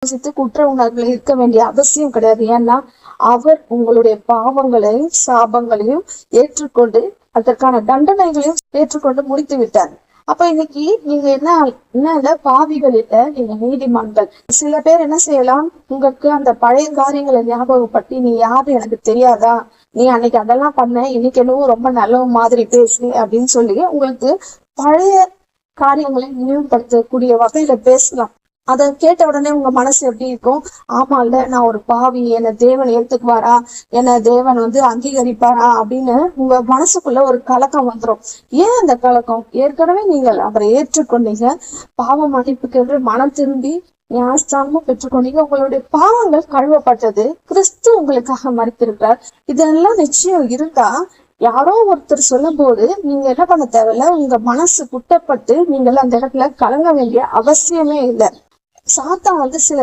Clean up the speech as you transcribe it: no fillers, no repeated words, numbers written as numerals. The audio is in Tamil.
யோசித்து குற்ற உணர்வுல இருக்க வேண்டிய அவசியம் கிடையாது. ஏன்னா அவர் உங்களுடைய பாவங்களையும் சாபங்களையும் ஏற்றுக்கொண்டு அதற்கான தண்டனைகளையும் ஏற்றுக்கொண்டு முடித்து விட்டார். அப்ப இன்னைக்கு நீங்க என்ன பாவிகள் இல்ல, நீங்க நீதிமான்கள். சில பேர் என்ன செய்யலாம், உங்களுக்கு அந்த பழைய காரியங்களை ஞாபகப்படுத்தி நீ யாரு எனக்கு தெரியாதா, நீ அன்னைக்கு அதெல்லாம் பண்ண, இன்னைக்கு என்னவோ ரொம்ப நல்ல மாதிரி பேசு அப்படின்னு சொல்லி உங்களுக்கு பழைய காரியங்களை நினைவுபடுத்தக்கூடிய வகையில பேசலாம். அதை கேட்ட உடனே உங்க மனசு எப்படி இருக்கும்? ஆமா இல்ல, நான் ஒரு பாவி, என்னை தேவன் ஏத்துக்குவாரா, என்னை தேவன் அங்கீகரிப்பாரா அப்படின்னு உங்க மனசுக்குள்ள ஒரு கலக்கம் வந்துடும். ஏன் அந்த கலக்கம்? ஏற்கனவே நீங்கள் அவரை ஏற்றுக்கொண்டீங்க, பாவ மன்னிப்புக்கு என்று மனம் திரும்பி ஞானஸ்தானமும் பெற்றுக்கொண்டீங்க, உங்களுடைய பாவங்கள் கழுவப்பட்டது, கிறிஸ்து உங்களுக்காக மரித்திருக்கிறார். இதெல்லாம் நிச்சயம் இருந்தா யாரோ ஒருத்தர் சொல்லும் போது நீங்க என்ன பண்ண தேவையில்ல, உங்க மனசு குட்டப்பட்டு நீங்கள் அந்த இடத்துல கலங்க வேண்டிய அவசியமே இல்லை. சாத்தான் சில